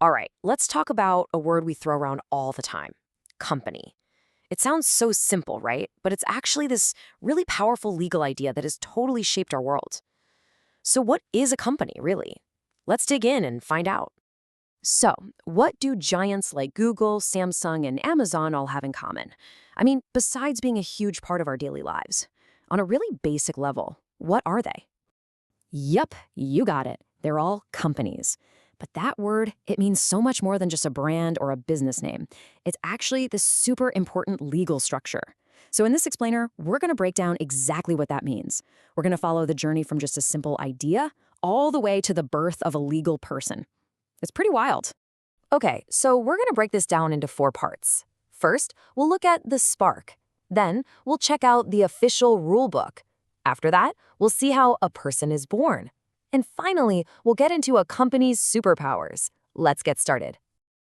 All right, let's talk about a word we throw around all the time: company. It sounds so simple, right? But it's actually this really powerful legal idea that has totally shaped our world. So, what is a company, really? Let's dig in and find out. So, what do giants like Google, Samsung, and Amazon all have in common? I mean, besides being a huge part of our daily lives, on a really basic level, what are they? Yup, you got it. They're all companies. But that word, it means so much more than just a brand or a business name. It's actually this super important legal structure. So in this explainer, we're going to break down exactly what that means. We're going to follow the journey from just a simple idea all the way to the birth of a legal person. It's pretty wild. Okay, so we're going to break this down into 4 parts. First, we'll look at the spark. Then, we'll check out the official rule book. After that, we'll see how a person is born. And finally, we'll get into a company's superpowers. Let's get started.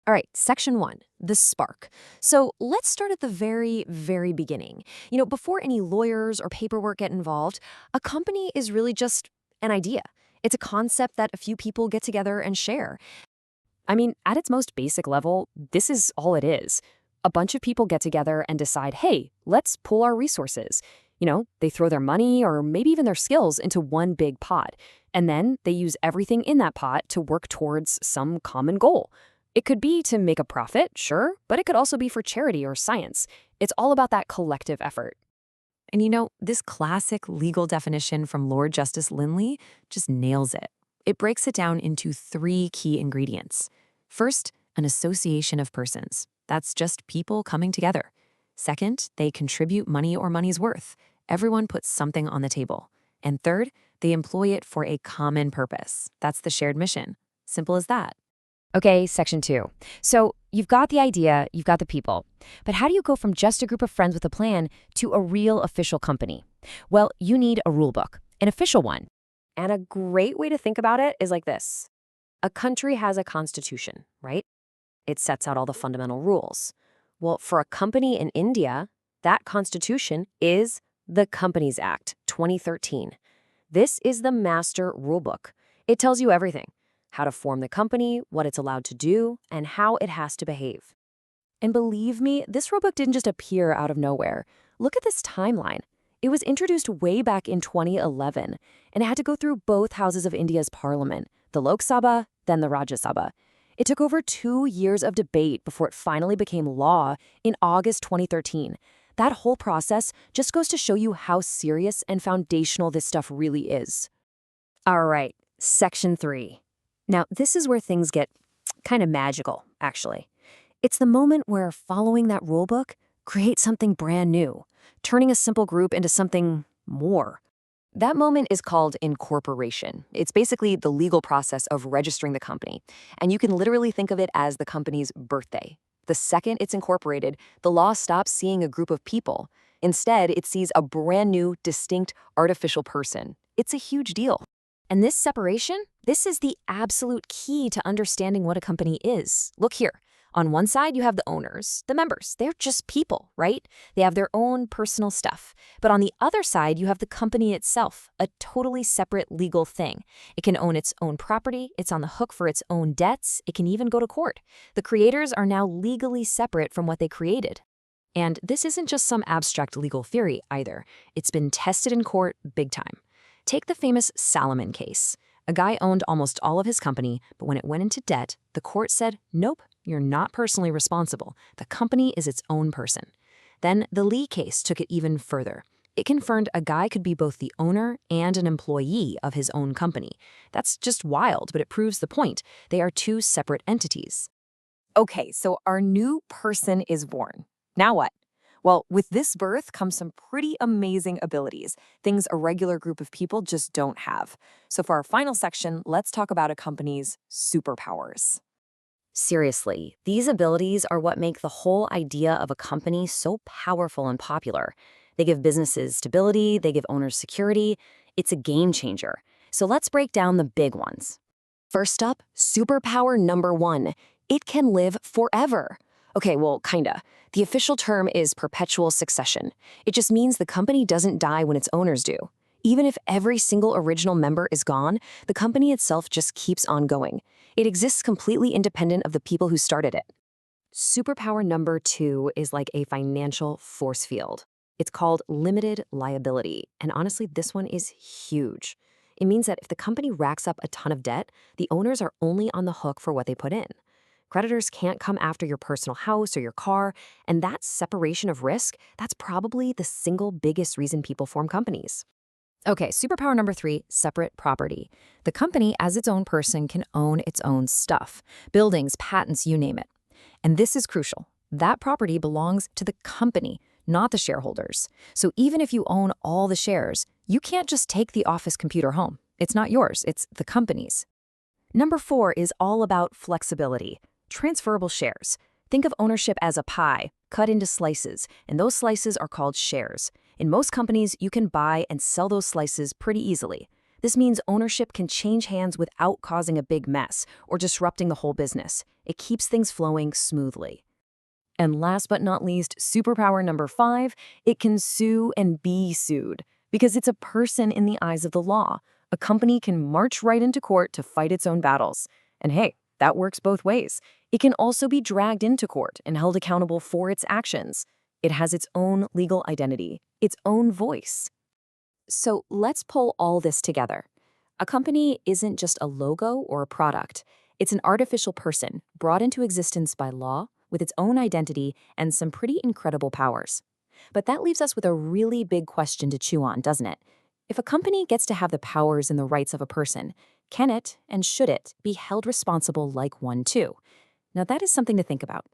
All right, section 1, the spark. So let's start at the very, very beginning. Before any lawyers or paperwork get involved, a company is really just an idea. It's a concept that a few people get together and share. I mean, at its most basic level, this is all it is. A bunch of people get together and decide, hey, let's pool our resources. They throw their money or maybe even their skills into one big pot. And then they use everything in that pot to work towards some common goal. It could be to make a profit, sure, but it could also be for charity or science. It's all about that collective effort. And this classic legal definition from Lord Justice Linley just nails it. It breaks it down into 3 key ingredients. First, an association of persons. That's just people coming together. Second, they contribute money or money's worth. Everyone puts something on the table. And third, they employ it for a common purpose. That's the shared mission. Simple as that. Okay, section 2. So you've got the idea, you've got the people. But how do you go from just a group of friends with a plan to a real official company? Well, you need a rule book, an official one. And a great way to think about it is like this. A country has a constitution, right? It sets out all the fundamental rules. Well, for a company in India, that constitution is the Companies Act 2013. This is the master rulebook. It tells you everything: how to form the company, what it's allowed to do, and how it has to behave. And believe me, this rulebook didn't just appear out of nowhere. Look at this timeline. It was introduced way back in 2011, and it had to go through both houses of India's parliament, the Lok Sabha, then the Rajya Sabha. It took over 2 years of debate before it finally became law in August 2013. That whole process just goes to show you how serious and foundational this stuff really is. All right, section 3. Now, this is where things get kind of magical, actually. It's the moment where following that rulebook creates something brand new, turning a simple group into something more. That moment is called incorporation. It's basically the legal process of registering the company. And you can literally think of it as the company's birthday. The second it's incorporated, the law stops seeing a group of people. Instead, it sees a brand new, distinct, artificial person. It's a huge deal. And this separation, this is the absolute key to understanding what a company is. Look here. On one side, you have the owners, the members. They're just people, right? They have their own personal stuff. But on the other side, you have the company itself, a totally separate legal thing. It can own its own property. It's on the hook for its own debts. It can even go to court. The creators are now legally separate from what they created. And this isn't just some abstract legal theory either. It's been tested in court big time. Take the famous Salomon case. A guy owned almost all of his company, but when it went into debt, the court said, nope, you're not personally responsible. The company is its own person. Then the Lee case took it even further. It confirmed a guy could be both the owner and an employee of his own company. That's just wild, but it proves the point. They are 2 separate entities. Okay, so our new person is born. Now what? Well, with this birth comes some pretty amazing abilities, things a regular group of people just don't have. So for our final section, let's talk about a company's superpowers. Seriously, these abilities are what make the whole idea of a company so powerful and popular. They give businesses stability, they give owners security. It's a game changer. So let's break down the big ones. First up, superpower number 1. It can live forever. Okay, well, kinda. The official term is perpetual succession. It just means the company doesn't die when its owners do. Even if every single original member is gone, the company itself just keeps on going. It exists completely independent of the people who started it. Superpower number 2 is like a financial force field. It's called limited liability, and honestly, this one is huge. It means that if the company racks up a ton of debt, the owners are only on the hook for what they put in. Creditors can't come after your personal house or your car, and that separation of risk, that's probably the single biggest reason people form companies. Okay, superpower number 3, separate property. The company, as its own person, can own its own stuff. Buildings, patents, you name it. And this is crucial. That property belongs to the company, not the shareholders. So even if you own all the shares, you can't just take the office computer home. It's not yours, it's the company's. Number 4 is all about flexibility. Transferable shares. Think of ownership as a pie, cut into slices, and those slices are called shares. In most companies, you can buy and sell those slices pretty easily. This means ownership can change hands without causing a big mess or disrupting the whole business. It keeps things flowing smoothly. And last but not least, superpower number 5, it can sue and be sued because it's a person in the eyes of the law. A company can march right into court to fight its own battles. And hey, that works both ways. It can also be dragged into court and held accountable for its actions. It has its own legal identity, its own voice. So let's pull all this together. A company isn't just a logo or a product. It's an artificial person brought into existence by law with its own identity and some pretty incredible powers. But that leaves us with a really big question to chew on, doesn't it? If a company gets to have the powers and the rights of a person, can it and should it be held responsible like one too? Now that is something to think about.